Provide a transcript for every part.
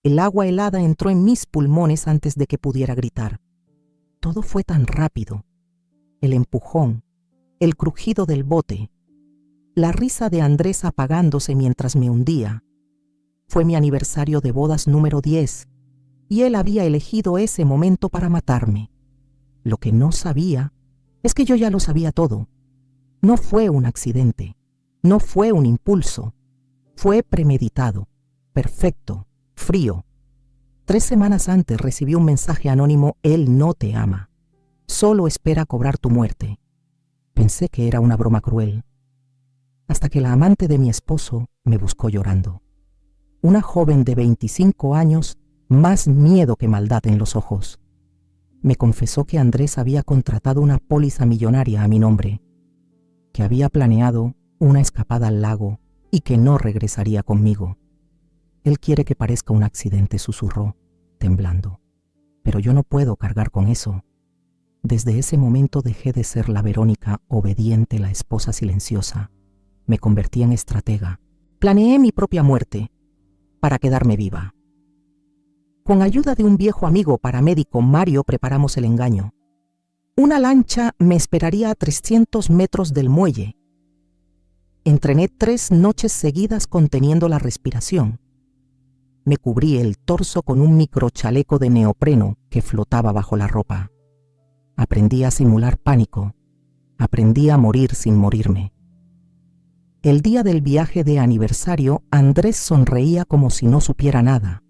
El agua helada entró en mis pulmones antes de que pudiera gritar. Todo fue tan rápido. El empujón, el crujido del bote, la risa de Andrés apagándose mientras me hundía. Fue mi aniversario de bodas número 10 y él había elegido ese momento para matarme. Lo que no sabía es que yo ya lo sabía todo. No fue un accidente, no fue un impulso, fue premeditado, perfecto, frío. 3 semanas antes recibí un mensaje anónimo: él no te ama, solo espera cobrar tu muerte. Pensé que era una broma cruel, hasta que la amante de mi esposo me buscó llorando. Una joven de 25 años, más miedo que maldad en los ojos. Me confesó que Andrés había contratado una póliza millonaria a mi nombre, que había planeado una escapada al lago y que no regresaría conmigo. Él quiere que parezca un accidente, susurró, temblando. Pero yo no puedo cargar con eso. Desde ese momento dejé de ser la Verónica obediente, la esposa silenciosa. Me convertí en estratega. Planeé mi propia muerte para quedarme viva. Con ayuda de un viejo amigo paramédico, Mario, preparamos el engaño. Una lancha me esperaría a 300 metros del muelle. Entrené 3 noches seguidas conteniendo la respiración. Me cubrí el torso con un microchaleco de neopreno que flotaba bajo la ropa. Aprendí a simular pánico. Aprendí a morir sin morirme. El día del viaje de aniversario, Andrés sonreía como si no supiera nada.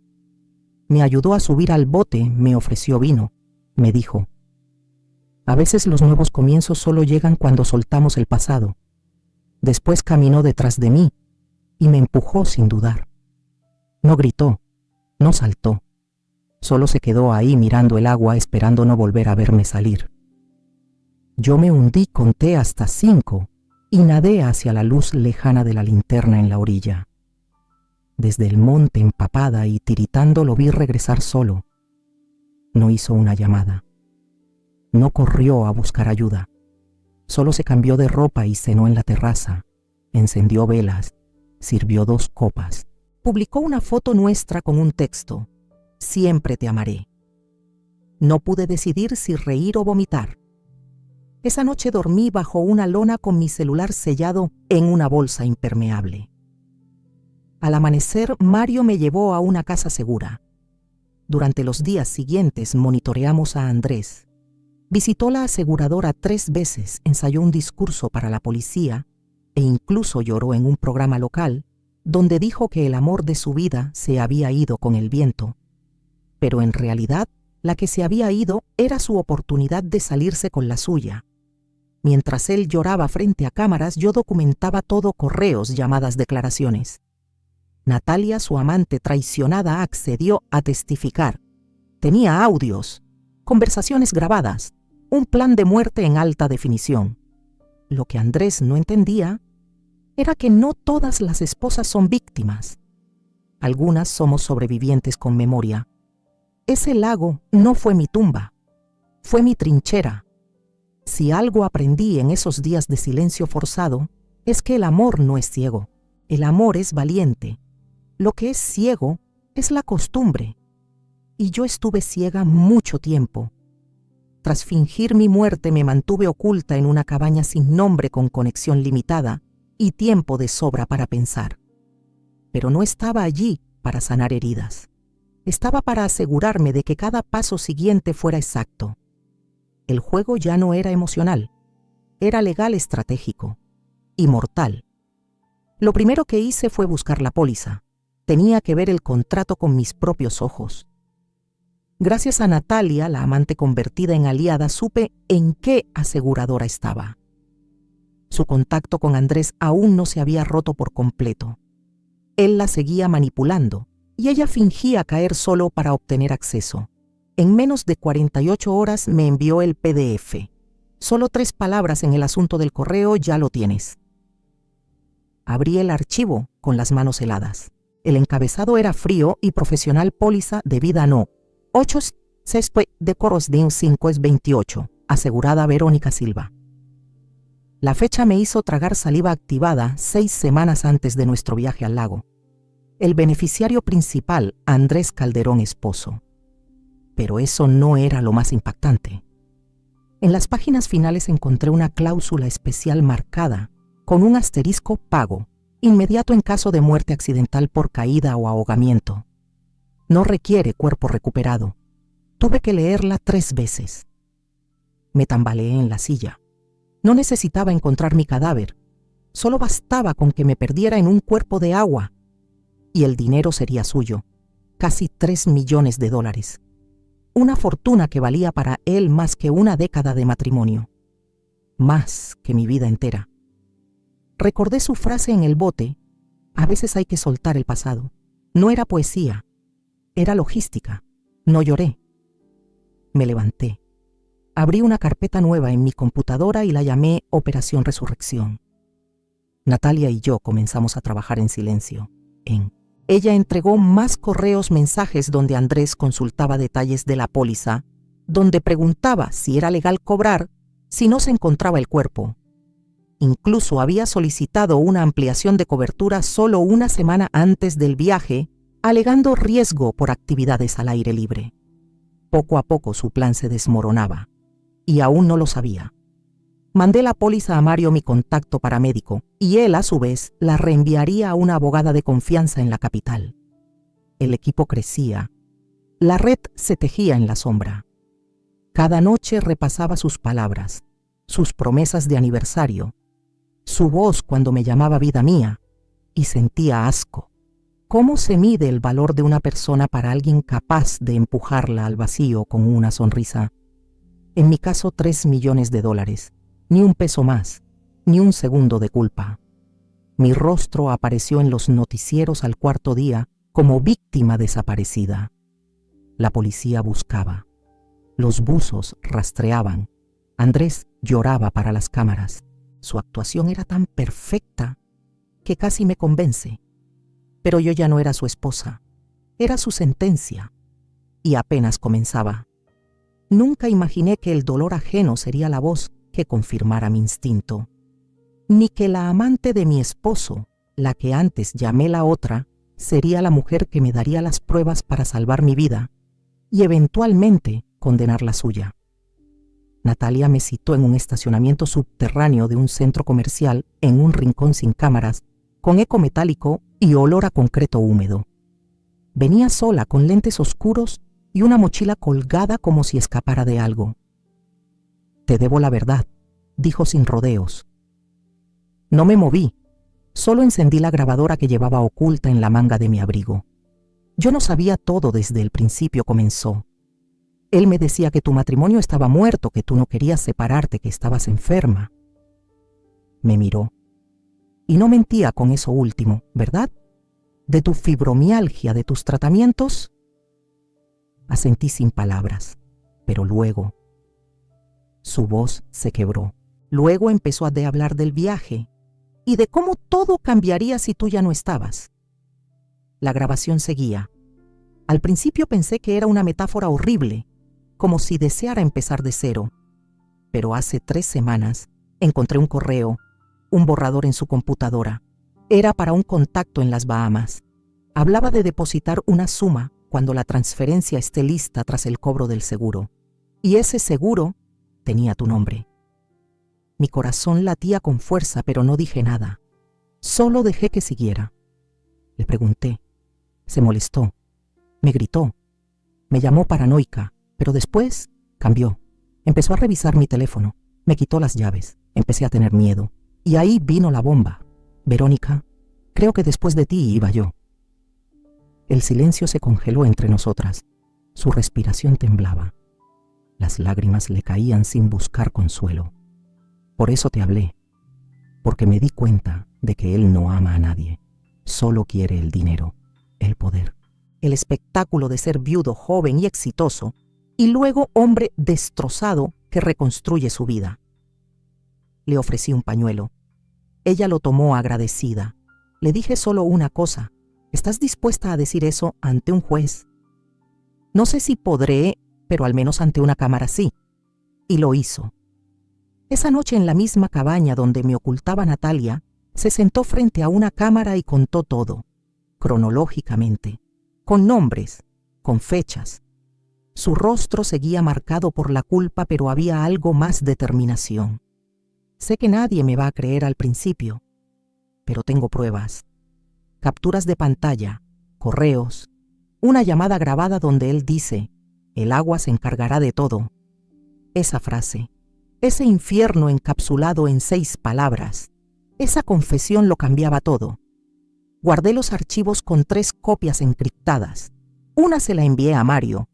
Me ayudó a subir al bote, me ofreció vino. Me dijo: a veces los nuevos comienzos solo llegan cuando soltamos el pasado. Después caminó detrás de mí y me empujó sin dudar. No gritó, no saltó. Solo se quedó ahí mirando el agua, esperando no volver a verme salir. Yo me hundí, conté hasta 5 y nadé hacia la luz lejana de la linterna en la orilla. Desde el monte, empapada y tiritando, lo vi regresar solo. No hizo una llamada. No corrió a buscar ayuda. Solo se cambió de ropa y cenó en la terraza. Encendió velas, sirvió 2 copas. Publicó una foto nuestra con un texto: siempre te amaré. No pude decidir si reír o vomitar. Esa noche dormí bajo una lona con mi celular sellado en una bolsa impermeable. Al amanecer, Mario me llevó a una casa segura. Durante los días siguientes monitoreamos a Andrés. Visitó la aseguradora 3 veces, ensayó un discurso para la policía e incluso lloró en un programa local donde dijo que el amor de su vida se había ido con el viento. Pero en realidad, la que se había ido era su oportunidad de salirse con la suya. Mientras él lloraba frente a cámaras, yo documentaba todo: correos, llamadas, declaraciones. Natalia, su amante traicionada, accedió a testificar. Tenía audios, conversaciones grabadas, un plan de muerte en alta definición. Lo que Andrés no entendía era que no todas las esposas son víctimas. Algunas somos sobrevivientes con memoria. Ese lago no fue mi tumba, fue mi trinchera. Si algo aprendí en esos días de silencio forzado, es que el amor no es ciego. El amor es valiente. Lo que es ciego es la costumbre. Y yo estuve ciega mucho tiempo. Tras fingir mi muerte, me mantuve oculta en una cabaña sin nombre, con conexión limitada y tiempo de sobra para pensar. Pero no estaba allí para sanar heridas. Estaba para asegurarme de que cada paso siguiente fuera exacto. El juego ya no era emocional, era legal, estratégico y mortal. Lo primero que hice fue buscar la póliza. Tenía que ver el contrato con mis propios ojos. Gracias a Natalia, la amante convertida en aliada, supe en qué aseguradora estaba. Su contacto con Andrés aún no se había roto por completo. Él la seguía manipulando y ella fingía caer solo para obtener acceso. En menos de 48 horas me envió el PDF. Solo 3 palabras en el asunto del correo: ya lo tienes. Abrí el archivo con las manos heladas. El encabezado era frío y profesional: póliza de vida no. 8 de coros de un 5 es 28. Asegurada Verónica Silva. La fecha me hizo tragar saliva activada 6 semanas antes de nuestro viaje al lago. El beneficiario principal, Andrés Calderón Esposo. Pero eso no era lo más impactante. En las páginas finales encontré una cláusula especial marcada con un asterisco pago, inmediato en caso de muerte accidental por caída o ahogamiento. No requiere cuerpo recuperado. Tuve que leerla 3 veces. Me tambaleé en la silla. No necesitaba encontrar mi cadáver. Solo bastaba con que me perdiera en un cuerpo de agua. Y el dinero sería suyo. Casi $3 millones. Una fortuna que valía para él más que una década de matrimonio. Más que mi vida entera. Recordé su frase en el bote: a veces hay que soltar el pasado. No era poesía, era logística. No lloré. Me levanté. Abrí una carpeta nueva en mi computadora y la llamé Operación Resurrección. Natalia y yo comenzamos a trabajar en silencio. Ella entregó más correos, mensajes donde Andrés consultaba detalles de la póliza, donde preguntaba si era legal cobrar si no se encontraba el cuerpo. Incluso había solicitado una ampliación de cobertura solo una semana antes del viaje, alegando riesgo por actividades al aire libre. Poco a poco su plan se desmoronaba, y aún no lo sabía. Mandé la póliza a Mario, mi contacto paramédico, y él, a su vez, la reenviaría a una abogada de confianza en la capital. El equipo crecía. La red se tejía en la sombra. Cada noche repasaba sus palabras, sus promesas de aniversario, su voz cuando me llamaba vida mía, y sentía asco. ¿Cómo se mide el valor de una persona para alguien capaz de empujarla al vacío con una sonrisa? En mi caso, $3 millones. Ni un peso más, ni un segundo de culpa. Mi rostro apareció en los noticieros al 4º día como víctima desaparecida. La policía buscaba. Los buzos rastreaban. Andrés lloraba para las cámaras. Su actuación era tan perfecta que casi me convence. Pero yo ya no era su esposa. Era su sentencia. Y apenas comenzaba. Nunca imaginé que el dolor ajeno sería la voz que confirmara mi instinto, ni que la amante de mi esposo, la que antes llamé la otra, sería la mujer que me daría las pruebas para salvar mi vida y eventualmente condenar la suya. Natalia me citó en un estacionamiento subterráneo de un centro comercial, en un rincón sin cámaras, con eco metálico y olor a concreto húmedo. Venía sola, con lentes oscuros y una mochila colgada como si escapara de algo. «Te debo la verdad», dijo sin rodeos. No me moví, solo encendí la grabadora que llevaba oculta en la manga de mi abrigo. Yo no sabía todo desde el principio, comenzó. Él me decía que tu matrimonio estaba muerto, que tú no querías separarte, que estabas enferma. Me miró. Y no mentía con eso último, ¿verdad? ¿De tu fibromialgia, de tus tratamientos? Asentí sin palabras, pero luego... Su voz se quebró. Luego empezó a hablar del viaje y de cómo todo cambiaría si tú ya no estabas. La grabación seguía. Al principio pensé que era una metáfora horrible, como si deseara empezar de cero. Pero hace 3 semanas encontré un correo, un borrador en su computadora. Era para un contacto en las Bahamas. Hablaba de depositar una suma cuando la transferencia esté lista tras el cobro del seguro. Y ese seguro tenía tu nombre. Mi corazón latía con fuerza, pero no dije nada. Solo dejé que siguiera. Le pregunté. Se molestó. Me gritó. Me llamó paranoica, pero después cambió. Empezó a revisar mi teléfono. Me quitó las llaves. Empecé a tener miedo. Y ahí vino la bomba. Verónica, creo que después de ti iba yo. El silencio se congeló entre nosotras. Su respiración temblaba. Las lágrimas le caían sin buscar consuelo. Por eso te hablé, porque me di cuenta de que él no ama a nadie. Solo quiere el dinero, el poder, el espectáculo de ser viudo, joven y exitoso, y luego hombre destrozado que reconstruye su vida. Le ofrecí un pañuelo. Ella lo tomó agradecida. Le dije solo una cosa: ¿estás dispuesta a decir eso ante un juez? No sé si podré, pero al menos ante una cámara sí. Y lo hizo. Esa noche, en la misma cabaña donde me ocultaba Natalia, se sentó frente a una cámara y contó todo. cronológicamente, con nombres, con fechas. Su rostro seguía marcado por la culpa, pero había algo más: determinación. Sé que nadie me va a creer al principio, pero tengo pruebas. Capturas de pantalla, correos, una llamada grabada donde él dice: el agua se encargará de todo. Esa frase, ese infierno encapsulado en 6 palabras, esa confesión lo cambiaba todo. Guardé los archivos con 3 copias encriptadas. Una se la envié a Mario,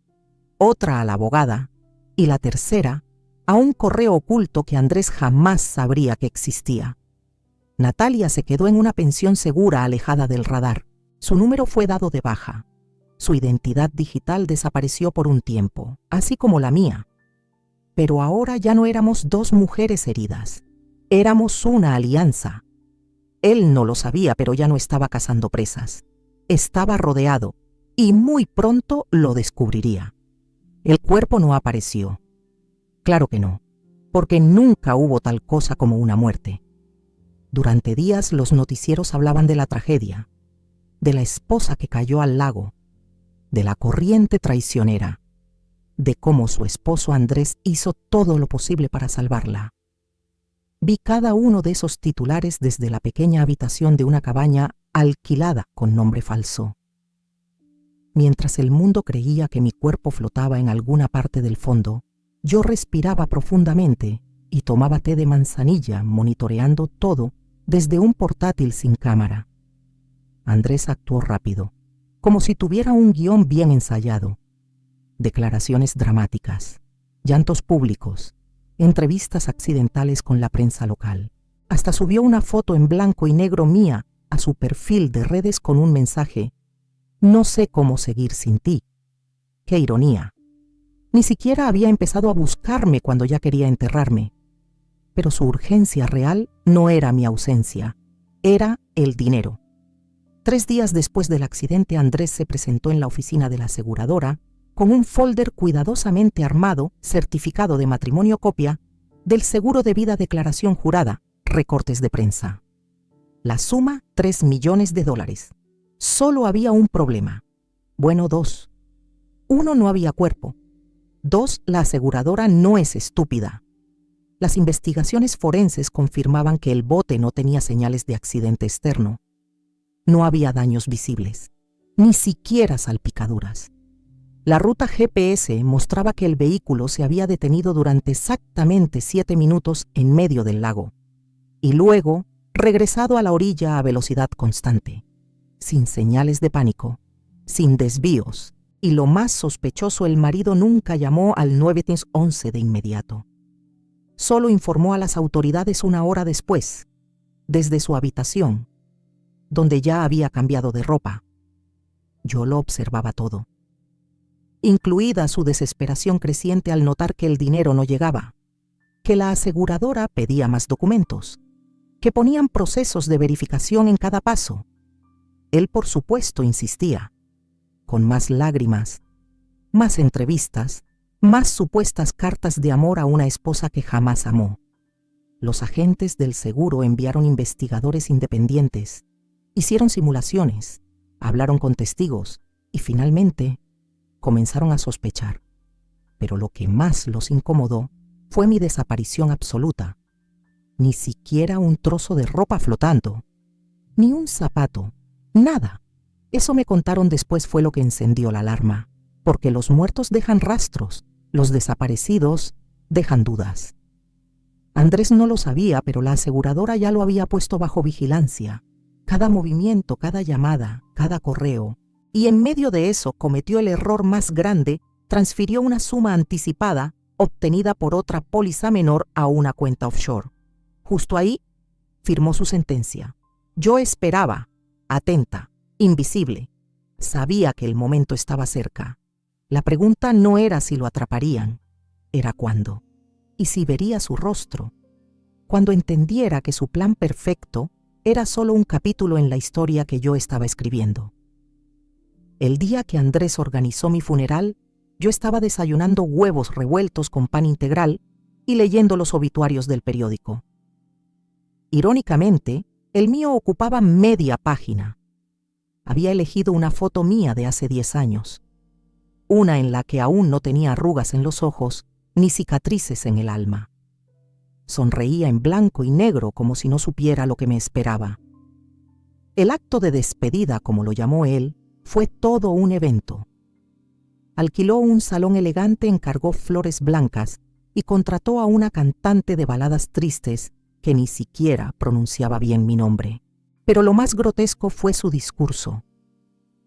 otra a la abogada y la tercera a un correo oculto que Andrés jamás sabría que existía. Natalia se quedó en una pensión segura alejada del radar. Su número fue dado de baja. Su identidad digital desapareció por un tiempo, así como la mía. Pero ahora ya no éramos 2 mujeres heridas. Éramos una alianza. Él no lo sabía, pero ya no estaba cazando presas. Estaba rodeado y muy pronto lo descubriría. El cuerpo no apareció. Claro que no, porque nunca hubo tal cosa como una muerte. Durante días los noticieros hablaban de la tragedia, de la esposa que cayó al lago, de la corriente traicionera, de cómo su esposo Andrés hizo todo lo posible para salvarla. Vi cada uno de esos titulares desde la pequeña habitación de una cabaña alquilada con nombre falso. Mientras el mundo creía que mi cuerpo flotaba en alguna parte del fondo, yo respiraba profundamente y tomaba té de manzanilla, monitoreando todo desde un portátil sin cámara. Andrés actuó rápido, como si tuviera un guión bien ensayado. Declaraciones dramáticas, llantos públicos, entrevistas accidentales con la prensa local. Hasta subió una foto en blanco y negro mía a su perfil de redes con un mensaje: no sé cómo seguir sin ti. ¡Qué ironía! Ni siquiera había empezado a buscarme cuando ya quería enterrarme. Pero su urgencia real no era mi ausencia, era el dinero. 3 días después del accidente, Andrés se presentó en la oficina de la aseguradora con un folder cuidadosamente armado, certificado de matrimonio copia, del seguro de vida, declaración jurada, recortes de prensa. La suma, $3 millones. Solo había un problema. Bueno, 2. 1, no había cuerpo. 2, la aseguradora no es estúpida. Las investigaciones forenses confirmaban que el bote no tenía señales de accidente externo. No había daños visibles, ni siquiera salpicaduras. La ruta GPS mostraba que el vehículo se había detenido durante exactamente 7 minutos en medio del lago y luego regresado a la orilla a velocidad constante, sin señales de pánico, sin desvíos, y lo más sospechoso, el marido nunca llamó al 911 de inmediato. Solo informó a las autoridades 1 hora después, desde su habitación, donde ya había cambiado de ropa. Yo lo observaba todo, incluida su desesperación creciente al notar que el dinero no llegaba, que la aseguradora pedía más documentos, que ponían procesos de verificación en cada paso. Él, por supuesto, insistía, con más lágrimas, más entrevistas, más supuestas cartas de amor a una esposa que jamás amó. Los agentes del seguro enviaron investigadores independientes, hicieron simulaciones, hablaron con testigos y finalmente comenzaron a sospechar. Pero lo que más los incomodó fue mi desaparición absoluta. Ni siquiera un trozo de ropa flotando, ni un zapato, nada. Eso me contaron después fue lo que encendió la alarma, porque los muertos dejan rastros, los desaparecidos dejan dudas. Andrés no lo sabía, pero la aseguradora ya lo había puesto bajo vigilancia. Cada movimiento, cada llamada, cada correo. Y en medio de eso cometió el error más grande: transfirió una suma anticipada obtenida por otra póliza menor a una cuenta offshore. Justo ahí firmó su sentencia. Yo esperaba, atenta, invisible. Sabía que el momento estaba cerca. La pregunta no era si lo atraparían, era cuándo. Y si vería su rostro. Cuando entendiera que su plan perfecto era solo un capítulo en la historia que yo estaba escribiendo. El día que Andrés organizó mi funeral, yo estaba desayunando huevos revueltos con pan integral y leyendo los obituarios del periódico. Irónicamente, el mío ocupaba media página. había elegido una foto mía de hace 10 años. Una en la que aún no tenía arrugas en los ojos ni cicatrices en el alma. Sonreía en blanco y negro como si no supiera lo que me esperaba. El acto de despedida, como lo llamó él, fue todo un evento. Alquiló un salón elegante, encargó flores blancas y contrató a una cantante de baladas tristes que ni siquiera pronunciaba bien mi nombre. Pero lo más grotesco fue su discurso.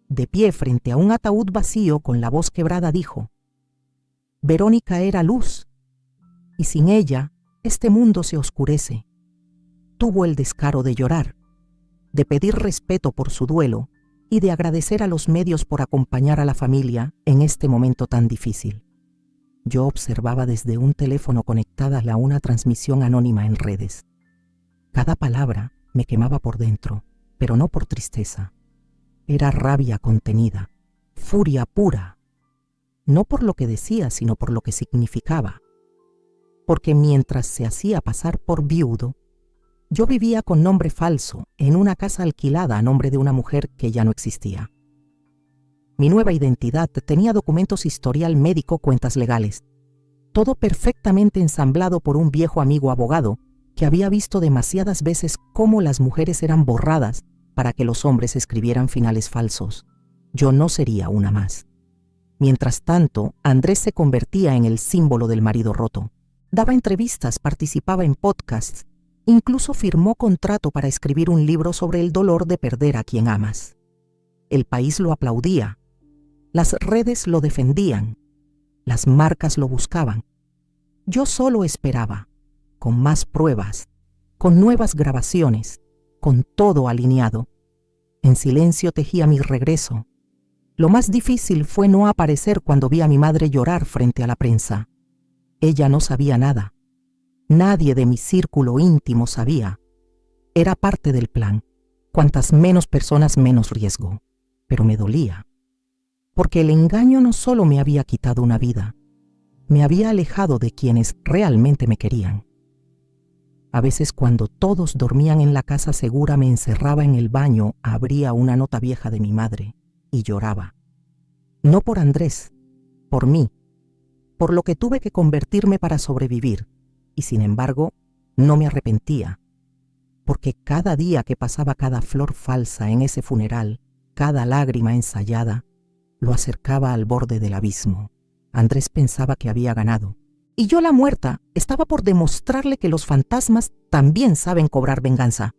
De pie frente a un ataúd vacío, con la voz quebrada, dijo: Verónica era luz, y sin ella este mundo se oscurece. Tuvo el descaro de llorar, de pedir respeto por su duelo y de agradecer a los medios por acompañar a la familia en este momento tan difícil. Yo observaba desde un teléfono conectada a una transmisión anónima en redes. Cada palabra me quemaba por dentro, pero no por tristeza. Era rabia contenida, furia pura. No por lo que decía, sino por lo que significaba. Porque mientras se hacía pasar por viudo, yo vivía con nombre falso en una casa alquilada a nombre de una mujer que ya no existía. Mi nueva identidad tenía documentos, historial médico, cuentas legales. Todo perfectamente ensamblado por un viejo amigo abogado que había visto demasiadas veces cómo las mujeres eran borradas para que los hombres escribieran finales falsos. Yo no sería una más. Mientras tanto, Andrés se convertía en el símbolo del marido roto. Daba entrevistas, participaba en podcasts, incluso firmó contrato para escribir un libro sobre el dolor de perder a quien amas. El país lo aplaudía, las redes lo defendían, las marcas lo buscaban. Yo solo esperaba, con más pruebas, con nuevas grabaciones, con todo alineado. En silencio tejía mi regreso. Lo más difícil fue no aparecer cuando vi a mi madre llorar frente a la prensa. Ella no sabía nada. Nadie de mi círculo íntimo sabía. Era parte del plan. Cuantas menos personas, menos riesgo. Pero me dolía. Porque el engaño no solo me había quitado una vida, me había alejado de quienes realmente me querían. A veces, cuando todos dormían en la casa segura, me encerraba en el baño, abría una nota vieja de mi madre y lloraba. No por Andrés, por mí, por lo que tuve que convertirme para sobrevivir. Y sin embargo, no me arrepentía, porque cada día que pasaba, cada flor falsa en ese funeral, cada lágrima ensayada, lo acercaba al borde del abismo. Andrés pensaba que había ganado. Y yo, la muerta, estaba por demostrarle que los fantasmas también saben cobrar venganza.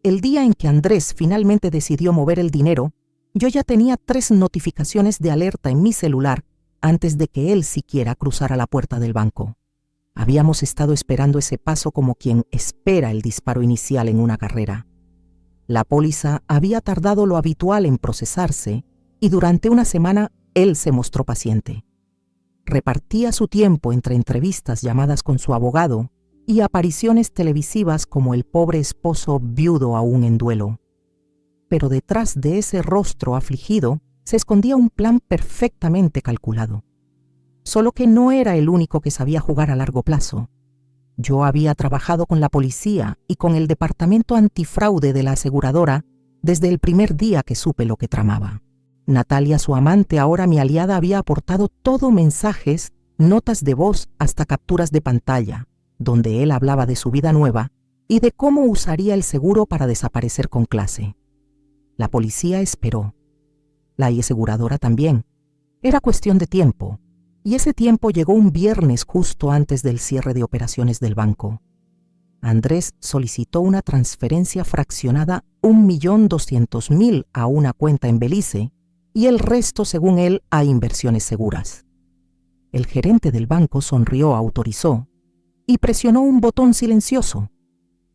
El día en que Andrés finalmente decidió mover el dinero, yo ya tenía 3 notificaciones de alerta en mi celular antes de que él siquiera cruzara la puerta del banco. Habíamos estado esperando ese paso como quien espera el disparo inicial en una carrera. La póliza había tardado lo habitual en procesarse y durante una semana él se mostró paciente. Repartía su tiempo entre entrevistas, llamadas con su abogado y apariciones televisivas como el pobre esposo viudo aún en duelo. Pero detrás de ese rostro afligido se escondía un plan perfectamente calculado. Solo que no era el único que sabía jugar a largo plazo. Yo había trabajado con la policía y con el departamento antifraude de la aseguradora desde el primer día que supe lo que tramaba. Natalia, su amante, ahora mi aliada, había aportado todo: mensajes, notas de voz, hasta capturas de pantalla, donde él hablaba de su vida nueva y de cómo usaría el seguro para desaparecer con clase. La policía esperó. La aseguradora también. Era cuestión de tiempo. Y ese tiempo llegó un viernes justo antes del cierre de operaciones del banco. Andrés solicitó una transferencia fraccionada 1.200.000 a una cuenta en Belice y el resto, según él, a inversiones seguras. El gerente del banco sonrió, autorizó y presionó un botón silencioso.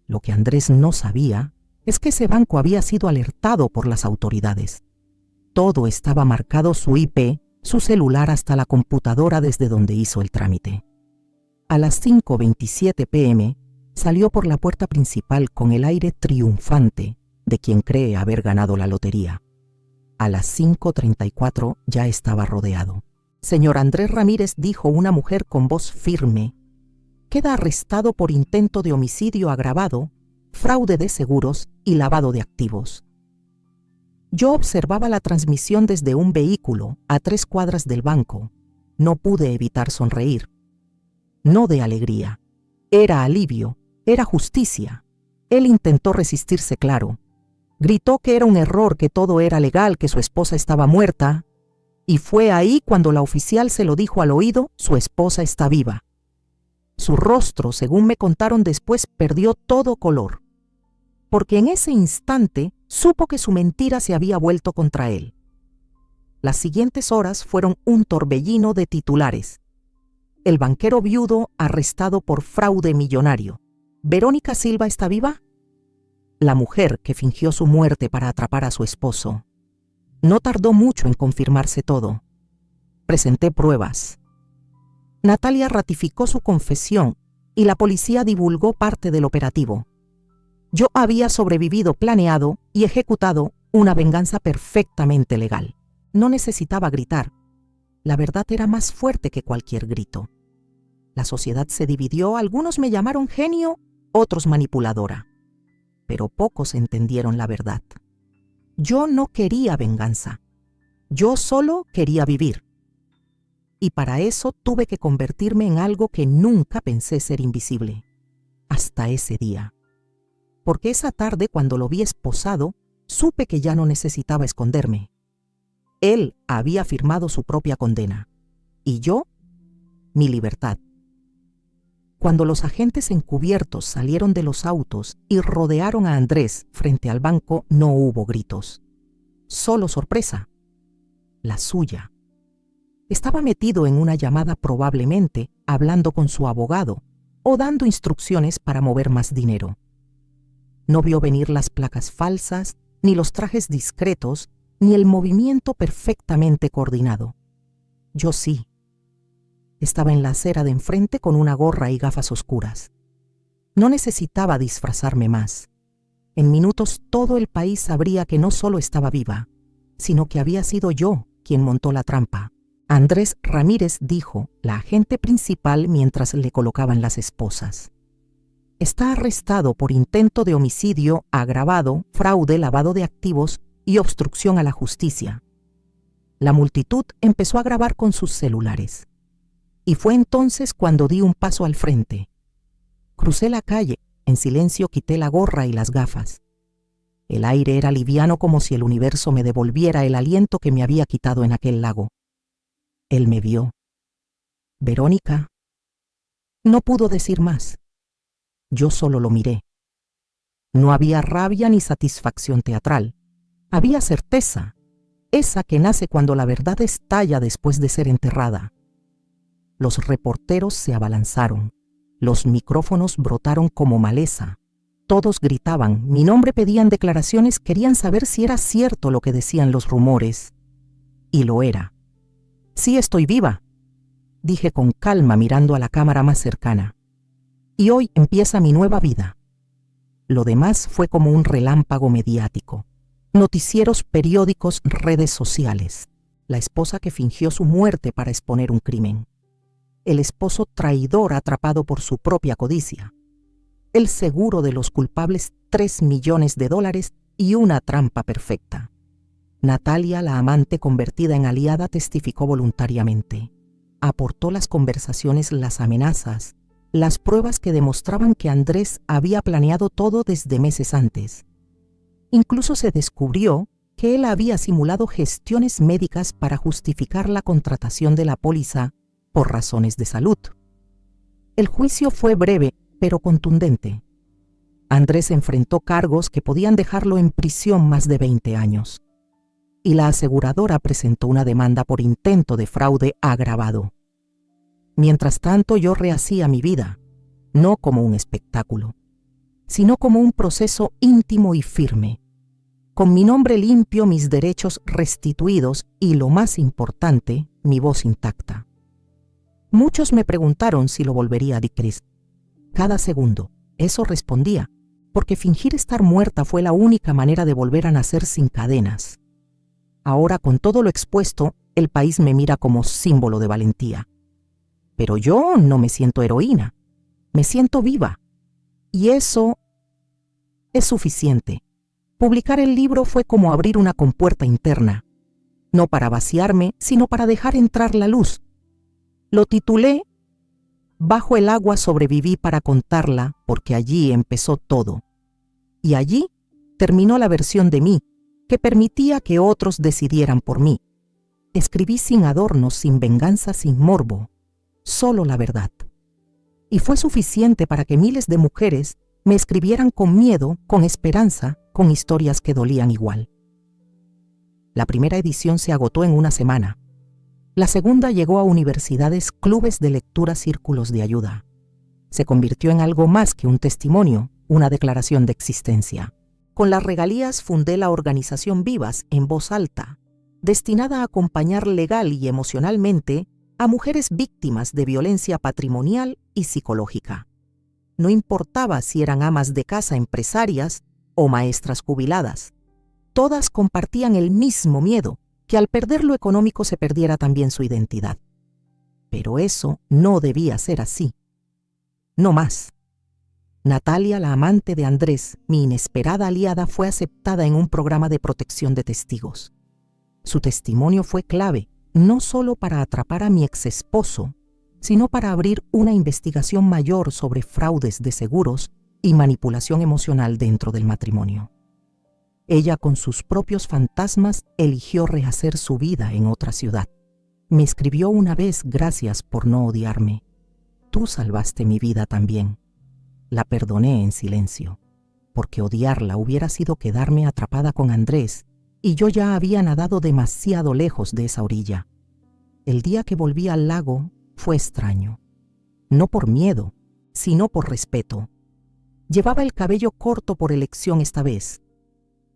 Lo que Andrés no sabía es que ese banco había sido alertado por las autoridades. Todo estaba marcado: su IP, su celular, hasta la computadora desde donde hizo el trámite. A las 5:27 p.m. salió por la puerta principal con el aire triunfante de quien cree haber ganado la lotería. A las 5:34 ya estaba rodeado. «Señor Andrés Ramírez», dijo una mujer con voz firme, «queda arrestado por intento de homicidio agravado, fraude de seguros y lavado de activos». Yo observaba la transmisión desde un vehículo a 3 cuadras del banco. No pude evitar sonreír. No de alegría. Era alivio, era justicia. Él intentó resistirse, claro. Gritó que era un error, que todo era legal, que su esposa estaba muerta. Y fue ahí cuando la oficial se lo dijo al oído: su esposa está viva. Su rostro, según me contaron después, perdió todo color, porque en ese instante supo que su mentira se había vuelto contra él. Las siguientes horas fueron un torbellino de titulares. El banquero viudo arrestado por fraude millonario. ¿Verónica Silva está viva? La mujer que fingió su muerte para atrapar a su esposo. No tardó mucho en confirmarse todo. Presenté pruebas. Natalia ratificó su confesión y la policía divulgó parte del operativo. Yo había sobrevivido, planeado y ejecutado una venganza perfectamente legal. No necesitaba gritar. La verdad era más fuerte que cualquier grito. La sociedad se dividió, algunos me llamaron genio, otros manipuladora. Pero pocos entendieron la verdad. Yo no quería venganza. Yo solo quería vivir. Y para eso tuve que convertirme en algo que nunca pensé ser invisible. Hasta ese día. Porque esa tarde, cuando lo vi esposado, supe que ya no necesitaba esconderme. Él había firmado su propia condena. Y yo, mi libertad. Cuando los agentes encubiertos salieron de los autos y rodearon a Andrés frente al banco, no hubo gritos. Solo sorpresa. La suya. Estaba metido en una llamada, probablemente hablando con su abogado o dando instrucciones para mover más dinero. No vio venir las placas falsas, ni los trajes discretos, ni el movimiento perfectamente coordinado. Yo sí. Estaba en la acera de enfrente con una gorra y gafas oscuras. No necesitaba disfrazarme más. En minutos todo el país sabría que no solo estaba viva, sino que había sido yo quien montó la trampa. Andrés Ramírez, dijo la agente principal mientras le colocaban las esposas. Está arrestado por intento de homicidio agravado, fraude, lavado de activos y obstrucción a la justicia. La multitud empezó a grabar con sus celulares. Y fue entonces cuando di un paso al frente. Crucé la calle, en silencio quité la gorra y las gafas. El aire era liviano, como si el universo me devolviera el aliento que me había quitado en aquel lago. Él me vio. «Verónica». No pudo decir más. Yo solo lo miré. No había rabia ni satisfacción teatral. Había certeza, esa que nace cuando la verdad estalla después de ser enterrada. Los reporteros se abalanzaron. Los micrófonos brotaron como maleza. Todos gritaban, mi nombre, pedían declaraciones, querían saber si era cierto lo que decían los rumores. Y lo era. «Sí, estoy viva», dije con calma mirando a la cámara más cercana. «Y hoy empieza mi nueva vida». Lo demás fue como un relámpago mediático. Noticieros, periódicos, redes sociales. La esposa que fingió su muerte para exponer un crimen. El esposo traidor atrapado por su propia codicia. El seguro de los culpables, $3 millones y una trampa perfecta. Natalia, la amante convertida en aliada, testificó voluntariamente. Aportó las conversaciones, las amenazas, las pruebas que demostraban que Andrés había planeado todo desde meses antes. Incluso se descubrió que él había simulado gestiones médicas para justificar la contratación de la póliza por razones de salud. El juicio fue breve, pero contundente. Andrés enfrentó cargos que podían dejarlo en prisión más de 20 años. Y la aseguradora presentó una demanda por intento de fraude agravado. Mientras tanto, yo rehacía mi vida, no como un espectáculo, sino como un proceso íntimo y firme, con mi nombre limpio, mis derechos restituidos y, lo más importante, mi voz intacta. Muchos me preguntaron si lo volvería a decir. Cada segundo, eso respondía, porque fingir estar muerta fue la única manera de volver a nacer sin cadenas. Ahora, con todo lo expuesto, el país me mira como símbolo de valentía. Pero yo no me siento heroína, me siento viva. Y eso es suficiente. Publicar el libro fue como abrir una compuerta interna, no para vaciarme, sino para dejar entrar la luz. Lo titulé Bajo el agua sobreviví para contarla, porque allí empezó todo. Y allí terminó la versión de mí, que permitía que otros decidieran por mí. Escribí sin adornos, sin venganza, sin morbo, solo la verdad. Y fue suficiente para que miles de mujeres me escribieran con miedo, con esperanza, con historias que dolían igual. La primera edición se agotó en una semana. La segunda llegó a universidades, clubes de lectura, círculos de ayuda. Se convirtió en algo más que un testimonio, una declaración de existencia. Con las regalías fundé la organización Vivas en Voz Alta, destinada a acompañar legal y emocionalmente a mujeres víctimas de violencia patrimonial y psicológica. No importaba si eran amas de casa, empresarias o maestras jubiladas. Todas compartían el mismo miedo, que al perder lo económico se perdiera también su identidad. Pero eso no debía ser así. No más. Natalia, la amante de Andrés, mi inesperada aliada, fue aceptada en un programa de protección de testigos. Su testimonio fue clave, no solo para atrapar a mi exesposo, sino para abrir una investigación mayor sobre fraudes de seguros y manipulación emocional dentro del matrimonio. Ella, con sus propios fantasmas, eligió rehacer su vida en otra ciudad. Me escribió una vez: gracias por no odiarme. Tú salvaste mi vida también. La perdoné en silencio, porque odiarla hubiera sido quedarme atrapada con Andrés, y yo ya había nadado demasiado lejos de esa orilla. El día que volví al lago fue extraño. No por miedo, sino por respeto. Llevaba el cabello corto por elección esta vez,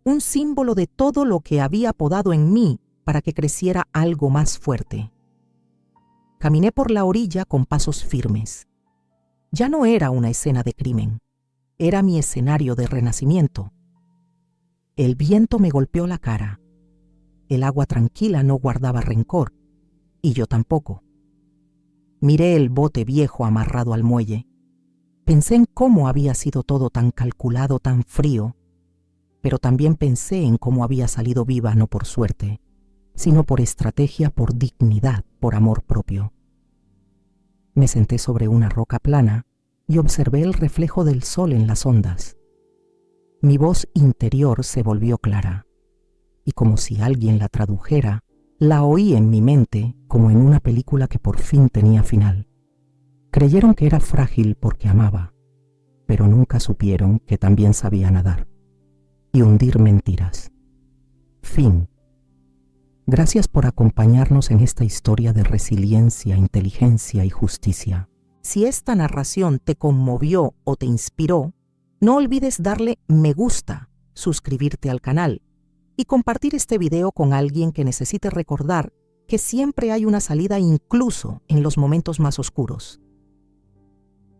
un símbolo de todo lo que había podado en mí para que creciera algo más fuerte. Caminé por la orilla con pasos firmes. Ya no era una escena de crimen, era mi escenario de renacimiento. El viento me golpeó la cara. El agua tranquila no guardaba rencor, y yo tampoco. Miré el bote viejo amarrado al muelle. Pensé en cómo había sido todo tan calculado, tan frío, pero también pensé en cómo había salido viva no por suerte, sino por estrategia, por dignidad, por amor propio. Me senté sobre una roca plana y observé el reflejo del sol en las ondas. Mi voz interior se volvió clara, y como si alguien la tradujera, la oí en mi mente como en una película que por fin tenía final. Creyeron que era frágil porque amaba, pero nunca supieron que también sabía nadar y hundir mentiras. Fin. Gracias por acompañarnos en esta historia de resiliencia, inteligencia y justicia. Si esta narración te conmovió o te inspiró, no olvides darle me gusta, suscribirte al canal y compartir este video con alguien que necesite recordar que siempre hay una salida incluso en los momentos más oscuros.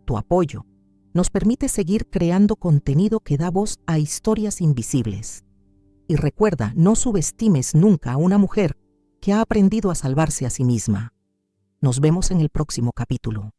Tu apoyo nos permite seguir creando contenido que da voz a historias invisibles. Y recuerda, no subestimes nunca a una mujer que ha aprendido a salvarse a sí misma. Nos vemos en el próximo capítulo.